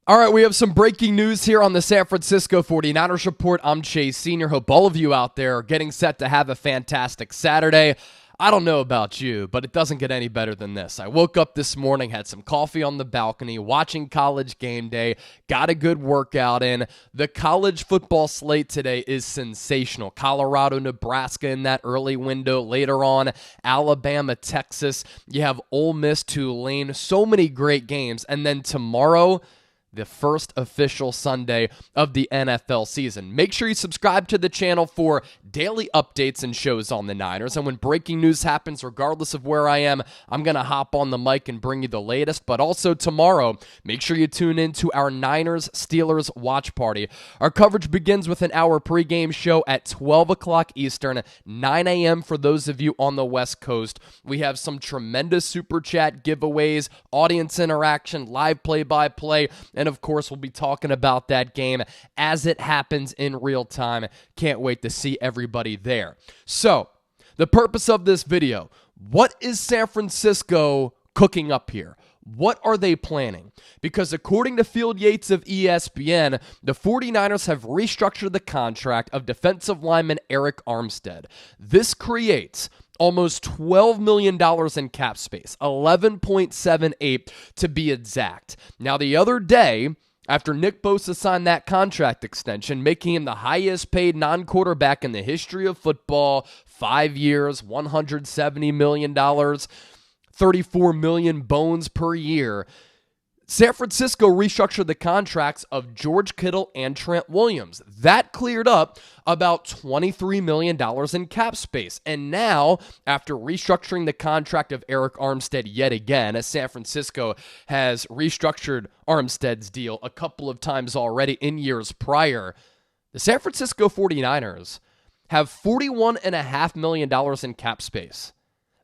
All right, we have some breaking news here on the San Francisco 49ers Report. I'm Chase Sr. Hope all of you out there are getting set to have a fantastic Saturday. I don't know about you, but it doesn't get any better than this. I woke up this morning, had some coffee on the balcony, watching College Game Day, got a good workout in. The college football slate today is sensational. Colorado, Nebraska in that early window. Later on, Alabama, Texas. You have Ole Miss, Tulane. So many great games. And then tomorrow, the first official Sunday of the NFL season. Make sure you subscribe to the channel for daily updates and shows on the Niners. And when breaking news happens, regardless of where I am, I'm going to hop on the mic and bring you the latest. But also tomorrow, make sure you tune in to our Niners-Steelers watch party. Our coverage begins with an hour pregame show at 12 o'clock Eastern, 9 a.m. for those of you on the West Coast. We have some tremendous Super Chat giveaways, audience interaction, live play-by-play, and of course, we'll be talking about that game as it happens in real time. Can't wait to see everybody there. So, the purpose of this video, what is San Francisco cooking up here? What are they planning? Because according to Field Yates of ESPN, the 49ers have restructured the contract of defensive lineman Arik Armstead. This creates almost $12 million in cap space, 11.78 to be exact. Now, the other day, after Nick Bosa signed that contract extension, making him the highest paid non-quarterback in the history of football, 5 years, $170 million, 34 million bones per year, San Francisco restructured the contracts of George Kittle and Trent Williams. That cleared up about $23 million in cap space. And now, after restructuring the contract of Arik Armstead yet again, as San Francisco has restructured Armstead's deal a couple of times already in years prior, the San Francisco 49ers have $41.5 million in cap space.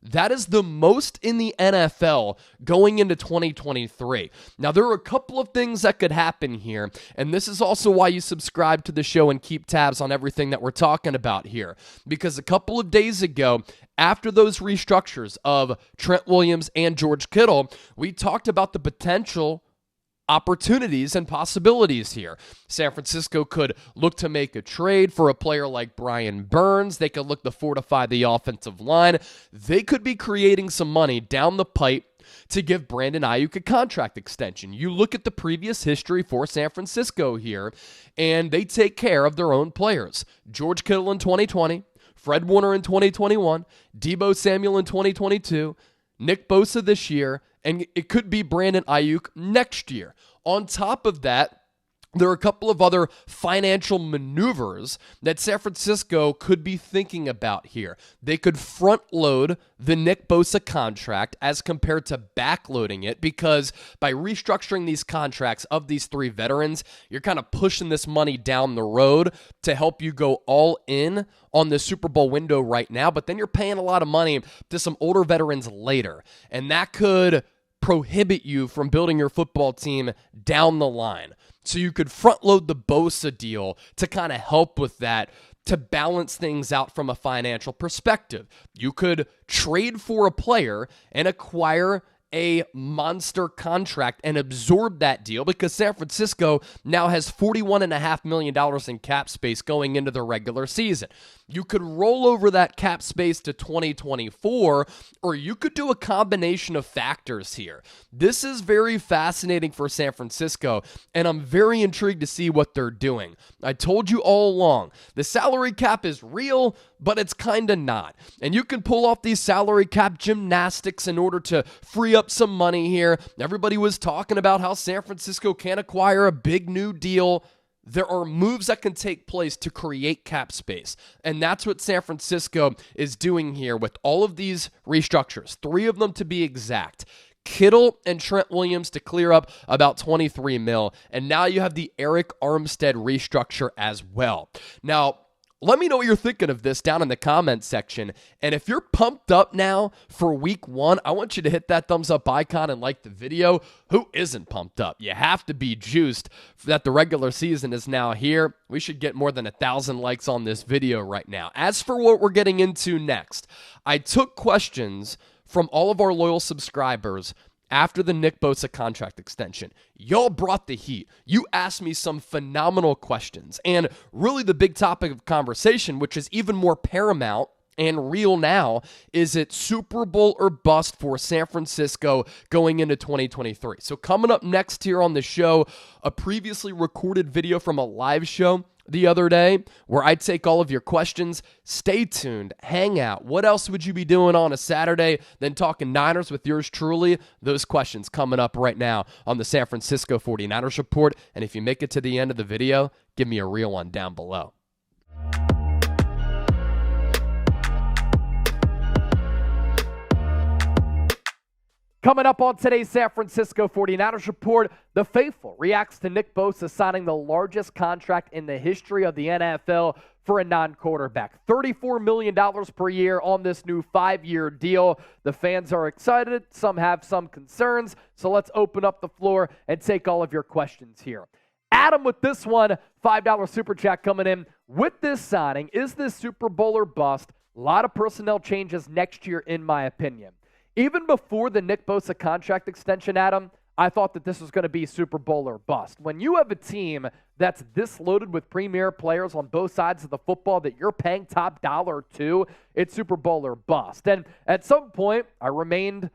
That is the most in the NFL going into 2023. Now, there are a couple of things that could happen here, and this is also why you subscribe to the show and keep tabs on everything that we're talking about here. Because a couple of days ago, after those restructures of Trent Williams and George Kittle, we talked about the potential opportunities and possibilities here. San Francisco could look to make a trade for a player like Brian Burns. They could look to fortify the offensive line. They could be creating some money down the pipe to give Brandon Ayuk a contract extension. You look at the previous history for San Francisco here, and they take care of their own players. George Kittle in 2020, Fred Warner in 2021, Deebo Samuel in 2022, Nick Bosa this year, and it could be Brandon Ayuk next year. On top of that, there are a couple of other financial maneuvers that San Francisco could be thinking about here. They could front load the Nick Bosa contract as compared to backloading it, because by restructuring these contracts of these three veterans, you're kind of pushing this money down the road to help you go all in on the Super Bowl window right now, but then you're paying a lot of money to some older veterans later, and that could prohibit you from building your football team down the line. So you could front load the Bosa deal to kind of help with that, to balance things out from a financial perspective. You could trade for a player and acquire a monster contract and absorb that deal, because San Francisco now has $41.5 million in cap space going into the regular season. You could roll over that cap space to 2024, or you could do a combination of factors here. This is very fascinating for San Francisco, and I'm very intrigued to see what they're doing. I told you all along, the salary cap is real, but it's kind of not. And you can pull off these salary cap gymnastics in order to free up some money here. Everybody was talking about how San Francisco can't acquire a big new deal. There are moves that can take place to create cap space, and that's what San Francisco is doing here with all of these restructures, 3 of them to be exact. Kittle and Trent Williams to clear up about $23 million, and now you have the Arik Armstead restructure as well. Now, let me know what you're thinking of this down in the comments section. And if you're pumped up now for week 1, I want you to hit that thumbs up icon and like the video. Who isn't pumped up? You have to be juiced that the regular season is now here. We should get more than 1,000 likes on this video right now. As for what we're getting into next, I took questions from all of our loyal subscribers after the Nick Bosa contract extension. Y'all brought the heat. You asked me some phenomenal questions. And really the big topic of conversation, which is even more paramount and real now, is it Super Bowl or bust for San Francisco going into 2023? So coming up next here on the show, a previously recorded video from a live show the other day where I take all of your questions. Stay tuned, hang out. What else would you be doing on a Saturday than talking Niners with yours truly? Those questions coming up right now on the San Francisco 49ers Report. And if you make it to the end of the video, give me a real one down below. Coming up on today's San Francisco 49ers Report, the faithful reacts to Nick Bosa signing the largest contract in the history of the NFL for a non-quarterback. $34 million per year on this new 5-year deal. The fans are excited. Some have some concerns. So let's open up the floor and take all of your questions here. Adam with this one, $5 super chat coming in. With this signing, is this Super Bowl or bust? A lot of personnel changes next year, in my opinion. Even before the Nick Bosa contract extension, Adam, I thought that this was going to be Super Bowl or bust. When you have a team that's this loaded with premier players on both sides of the football that you're paying top dollar to, it's Super Bowl or bust. And at some point, I remained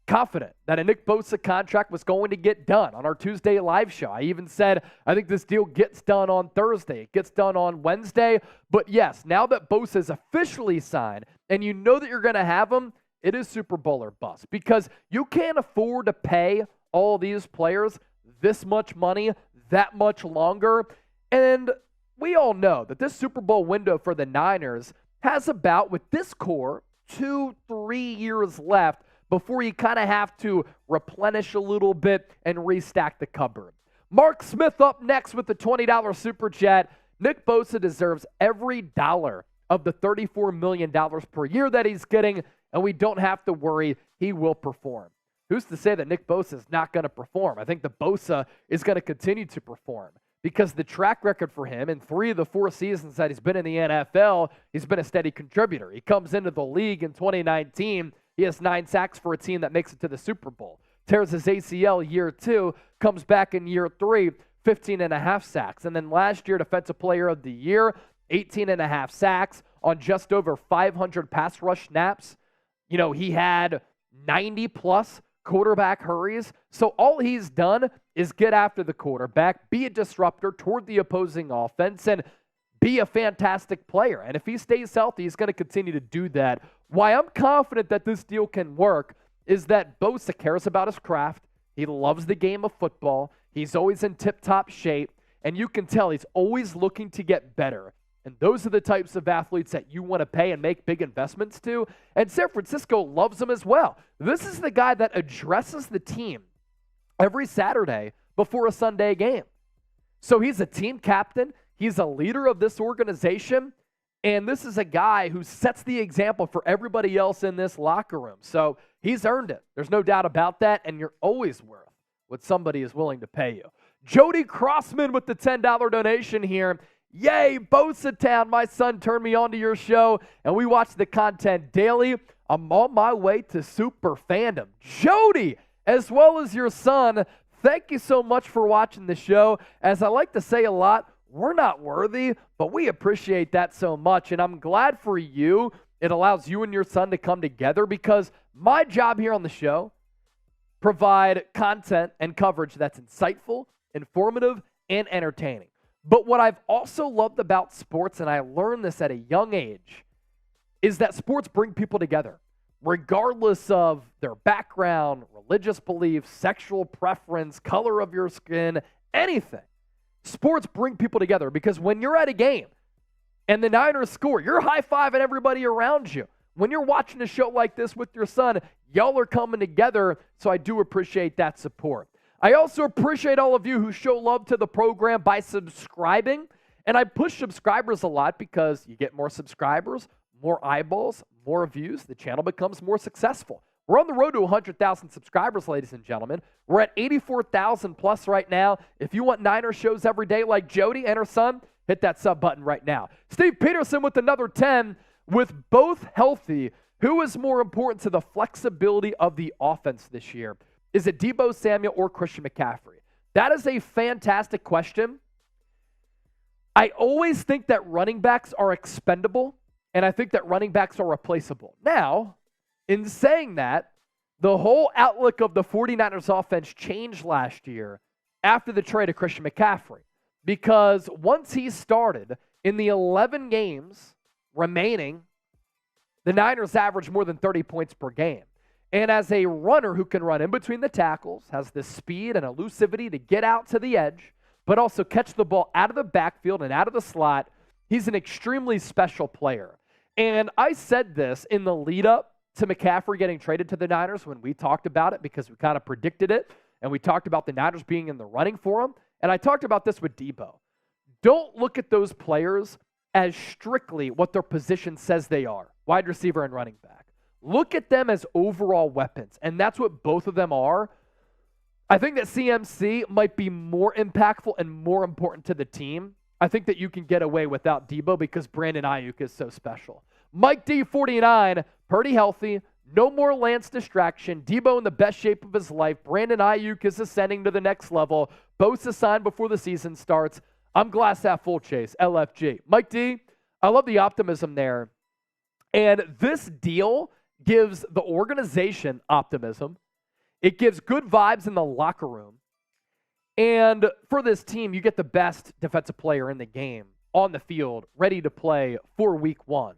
confident that a Nick Bosa contract was going to get done on our Tuesday live show. I even said, I think this deal gets done on Thursday. It gets done on Wednesday. But yes, now that Bosa is officially signed and you know that you're going to have him, it is Super Bowl or bust, because you can't afford to pay all these players this much money that much longer. And we all know that this Super Bowl window for the Niners has about, with this core, 2-3 years left before you kind of have to replenish a little bit and restack the cupboard. Mark Smith up next with the $20 super chat. Nick Bosa deserves every dollar of the $34 million per year that he's getting, and we don't have to worry, he will perform. Who's to say that Nick Bosa is not going to perform? I think the Bosa is going to continue to perform because the track record for him in 3 of the 4 seasons that he's been in the NFL, he's been a steady contributor. He comes into the league in 2019, he has 9 sacks for a team that makes it to the Super Bowl. Tears his ACL year 2, comes back in year 3, 15.5 sacks. And then last year, Defensive Player of the Year, 18.5 sacks on just over 500 pass rush snaps. You know, he had 90-plus quarterback hurries. So all he's done is get after the quarterback, be a disruptor toward the opposing offense, and be a fantastic player. And if he stays healthy, he's going to continue to do that. Why I'm confident that this deal can work is that Bosa cares about his craft. He loves the game of football. He's always in tip-top shape. And you can tell he's always looking to get better. And those are the types of athletes that you want to pay and make big investments to. And San Francisco loves him as well. This is the guy that addresses the team every Saturday before a Sunday game. So he's a team captain. He's a leader of this organization. And this is a guy who sets the example for everybody else in this locker room. So he's earned it. There's no doubt about that. And you're always worth what somebody is willing to pay you. Jody Crossman with the $10 donation here. Yay, Bosa Town. My son turned me on to your show, and we watch the content daily. I'm on my way to super fandom. Jody, as well as your son, thank you so much for watching the show. As I like to say a lot, we're not worthy, but we appreciate that so much, and I'm glad for you. It allows you and your son to come together because my job here on the show, provide content and coverage that's insightful, informative, and entertaining. But what I've also loved about sports, and I learned this at a young age, is that sports bring people together, regardless of their background, religious beliefs, sexual preference, color of your skin, anything. Sports bring people together because when you're at a game and the Niners score, you're high-fiving everybody around you. When you're watching a show like this with your son, y'all are coming together, so I do appreciate that support. I also appreciate all of you who show love to the program by subscribing. And I push subscribers a lot because you get more subscribers, more eyeballs, more views. The channel becomes more successful. We're on the road to 100,000 subscribers, ladies and gentlemen. We're at 84,000 plus right now. If you want Niner shows every day like Jody and her son, hit that sub button right now. Steve Peterson with another 10. With both healthy, who is more important to the flexibility of the offense this year? Is it Deebo Samuel or Christian McCaffrey? That is a fantastic question. I always think that running backs are expendable, and I think that running backs are replaceable. Now, in saying that, the whole outlook of the 49ers offense changed last year after the trade of Christian McCaffrey, because once he started, in the 11 games remaining, the Niners averaged more than 30 points per game. And as a runner who can run in between the tackles, has the speed and elusivity to get out to the edge, but also catch the ball out of the backfield and out of the slot, he's an extremely special player. And I said this in the lead up to McCaffrey getting traded to the Niners when we talked about it, because we kind of predicted it, and we talked about the Niners being in the running for him. And I talked about this with Deebo. Don't look at those players as strictly what their position says they are, wide receiver and running back. Look at them as overall weapons, and that's what both of them are. I think that CMC might be more impactful and more important to the team. I think that you can get away without Deebo because Brandon Ayuk is so special. Mike D, 49, Purdy healthy, no more Lance distraction, Deebo in the best shape of his life, Brandon Ayuk is ascending to the next level, Bosa signed before the season starts. I'm glass half full, Chase, LFG. Mike D, I love the optimism there. And this deal gives the organization optimism. It gives good vibes in the locker room. And for this team, you get the best defensive player in the game on the field, ready to play for week 1.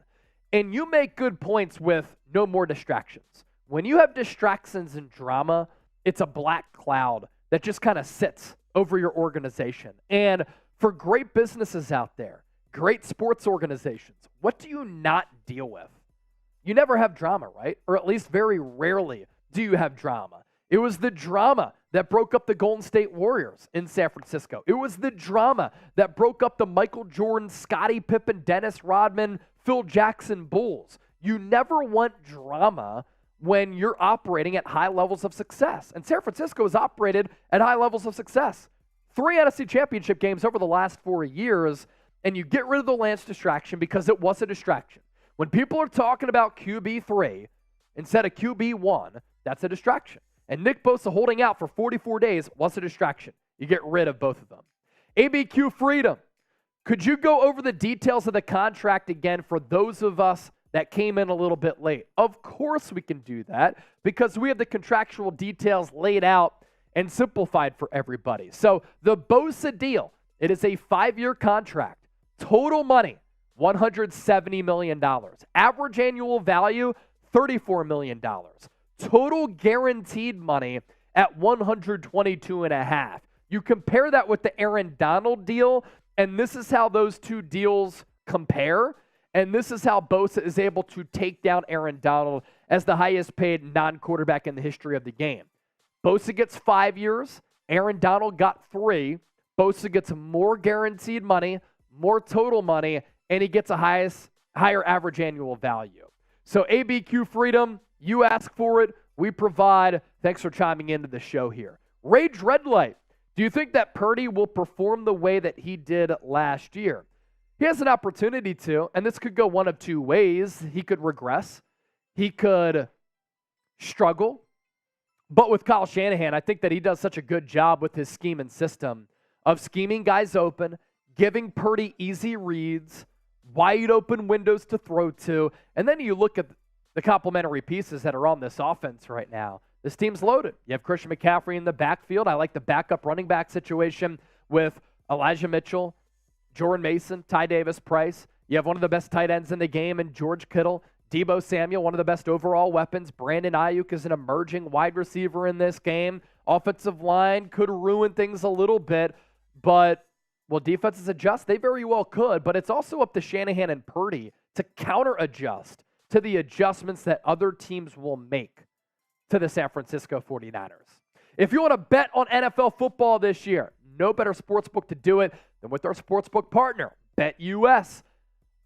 And you make good points with no more distractions. When you have distractions and drama, it's a black cloud that just kind of sits over your organization. And for great businesses out there, great sports organizations, what do you not deal with? You never have drama, right? Or at least very rarely do you have drama. It was the drama that broke up the Golden State Warriors in San Francisco. It was the drama that broke up the Michael Jordan, Scottie Pippen, Dennis Rodman, Phil Jackson Bulls. You never want drama when you're operating at high levels of success. And San Francisco has operated at high levels of success. 3 NFC Championship games over the last 4 years, and you get rid of the Lance distraction because it was a distraction. When people are talking about QB3 instead of QB1, that's a distraction. And Nick Bosa holding out for 44 days was a distraction. You get rid of both of them. ABQ Freedom. Could you go over the details of the contract again for those of us that came in a little bit late? Of course we can do that because we have the contractual details laid out and simplified for everybody. So the Bosa deal, it is a 5-year contract. Total money, $170 million. Average annual value, $34 million. Total guaranteed money at $122.5. You compare that with the Aaron Donald deal, and this is how those two deals compare. And this is how Bosa is able to take down Aaron Donald as the highest paid non-quarterback in the history of the game. Bosa gets 5 years. Aaron Donald got 3. Bosa gets more guaranteed money, more total money, and he gets a higher average annual value. So ABQ Freedom, you ask for it, we provide. Thanks for chiming into the show here. Rage Red Light, do you think that Purdy will perform the way that he did last year? He has an opportunity to, and this could go one of two ways. He could regress. He could struggle. But with Kyle Shanahan, I think that he does such a good job with his scheme and system of scheming guys open, giving Purdy easy reads, wide open windows to throw to, and then you look at the complementary pieces that are on this offense right now. This team's loaded. You have Christian McCaffrey in the backfield. I like the backup running back situation with Elijah Mitchell, Jordan Mason, Ty Davis Price. You have one of the best tight ends in the game in George Kittle. Deebo Samuel, one of the best overall weapons. Brandon Ayuk is an emerging wide receiver in this game. Offensive line could ruin things a little bit, but will defenses adjust? They very well could, but it's also up to Shanahan and Purdy to counter-adjust to the adjustments that other teams will make to the San Francisco 49ers. If you want to bet on NFL football this year, no better sportsbook to do it than with our sportsbook partner, BetUS.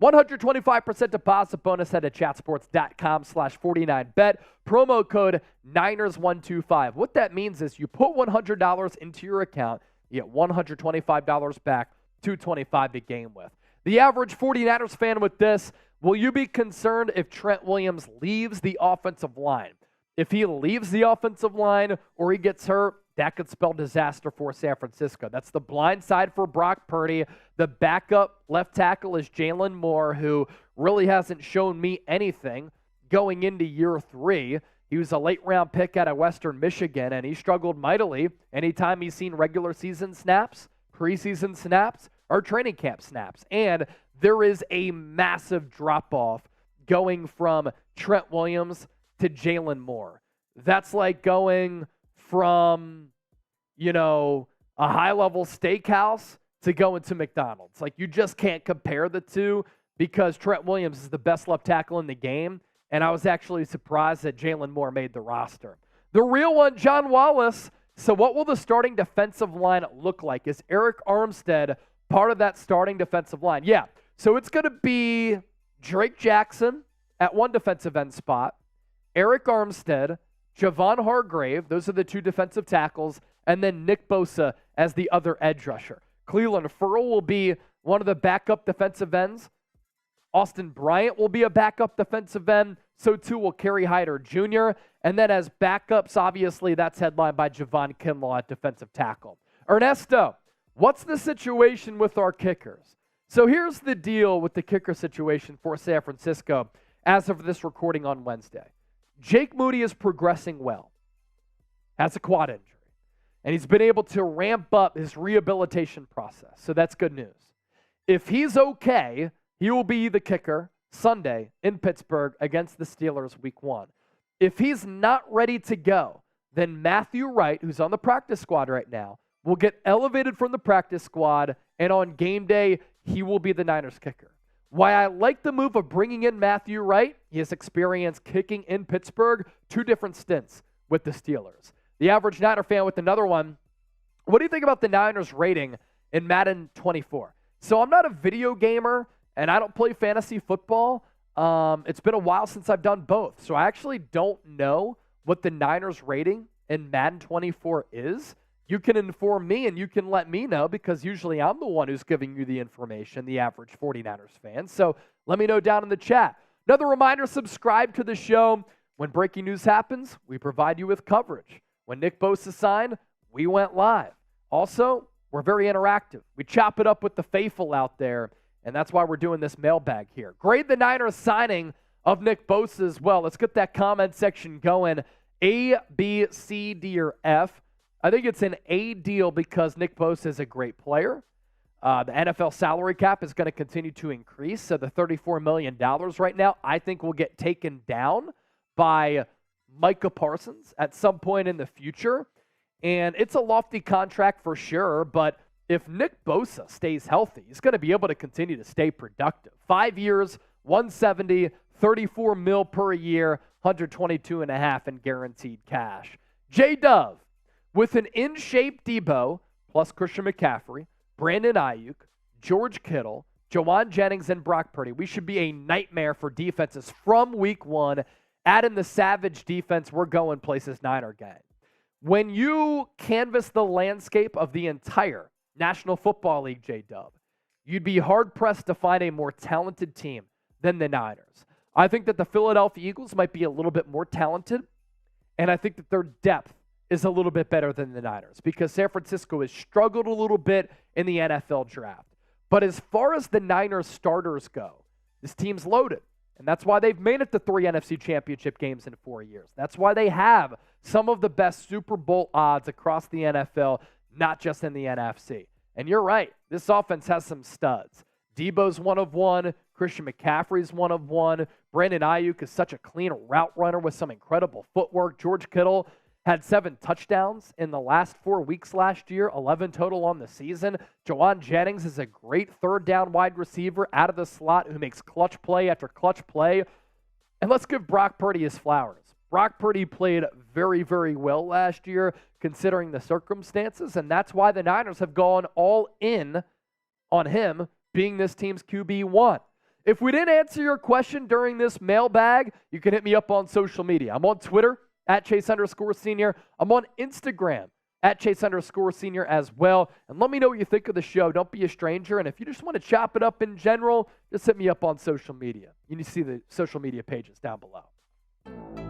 125% deposit bonus at chatsports.com/49bet. Promo code Niners125. What that means is you put $100 into your account, you get $125 back, $225 to game with. The average 49ers fan with this, will you be concerned if Trent Williams leaves the offensive line? If he leaves the offensive line or he gets hurt, that could spell disaster for San Francisco. That's the blind side for Brock Purdy. The backup left tackle is Jalen Moore, who really hasn't shown me anything going into year 3. He was a late-round pick out of Western Michigan, and he struggled mightily anytime he's seen regular season snaps, preseason snaps, or training camp snaps. And there is a massive drop-off going from Trent Williams to Jalen Moore. That's like going from, a high-level steakhouse to going to McDonald's. Like, you just can't compare the two because Trent Williams is the best left tackle in the game, and I was actually surprised that Jalen Moore made the roster. The real one, John Wallace. So what will the starting defensive line look like? Is Arik Armstead part of that starting defensive line? Yeah. So it's going to be Drake Jackson at one defensive end spot, Arik Armstead, Javon Hargrave, those are the two defensive tackles, and then Nick Bosa as the other edge rusher. Cleveland Ferrell will be one of the backup defensive ends. Austin Bryant will be a backup defensive end. So too will Kerry Hyder Jr. And then as backups, obviously, that's headlined by Javon Kinlaw at defensive tackle. Ernesto, what's the situation with our kickers? So here's the deal with the kicker situation for San Francisco as of this recording on Wednesday. Jake Moody is progressing well. Has a quad injury. And he's been able to ramp up his rehabilitation process. So that's good news. If he's okay, he will be the kicker Sunday in Pittsburgh against the Steelers week 1. If he's not ready to go, then Matthew Wright, who's on the practice squad right now, will get elevated from the practice squad, and on game day, he will be the Niners kicker. Why I like the move of bringing in Matthew Wright, he has experience kicking in Pittsburgh, 2 different stints with the Steelers. The average Niner fan with another one, what do you think about the Niners rating in Madden 24? So I'm not a video gamer, and I don't play fantasy football. It's been a while since I've done both. So I actually don't know what the Niners rating in Madden 24 is. You can inform me and you can let me know because usually I'm the one who's giving you the information, the average 49ers fan. So let me know down in the chat. Another reminder, subscribe to the show. When breaking news happens, we provide you with coverage. When Nick Bosa signed, we went live. Also, we're very interactive. We chop it up with the faithful out there, and that's why we're doing this mailbag here. Grade the Niners signing of Nick Bosa as well. Let's get that comment section going. A, B, C, D, or F. I think it's an A deal because Nick Bosa is a great player. The NFL salary cap is going to continue to increase. So the $34 million right now, I think will get taken down by Micah Parsons at some point in the future. And it's a lofty contract for sure, but if Nick Bosa stays healthy, he's going to be able to continue to stay productive. 5 years, 170, 34 mil per year, 122.5 in guaranteed cash. J-Dub, with an in-shape Debo, plus Christian McCaffrey, Brandon Ayuk, George Kittle, Jawan Jennings, and Brock Purdy, we should be a nightmare for defenses from week 1. Add in the savage defense, we're going places Niner gang. When you canvass the landscape of the entire National Football League, J-Dub, you'd be hard-pressed to find a more talented team than the Niners. I think that the Philadelphia Eagles might be a little bit more talented, and I think that their depth is a little bit better than the Niners because San Francisco has struggled a little bit in the NFL draft. But as far as the Niners starters go, this team's loaded. And that's why they've made it to 3 NFC Championship games in 4 years. That's why they have some of the best Super Bowl odds across the NFL, not just in the NFC. And you're right, this offense has some studs. Debo's one of one. Christian McCaffrey's one of one. Brandon Ayuk is such a clean route runner with some incredible footwork. George Kittle had 7 touchdowns in the last 4 weeks last year, 11 total on the season. Jawan Jennings is a great third-down wide receiver out of the slot who makes clutch play after clutch play. And let's give Brock Purdy his flowers. Brock Purdy played very, very well last year considering the circumstances, and that's why the Niners have gone all in on him being this team's QB1. If we didn't answer your question during this mailbag, you can hit me up on social media. I'm on Twitter, @Chase_Senior. I'm on Instagram, @Chase_Senior as well. And let me know what you think of the show. Don't be a stranger. And if you just want to chop it up in general, just hit me up on social media. You need to see the social media pages down below.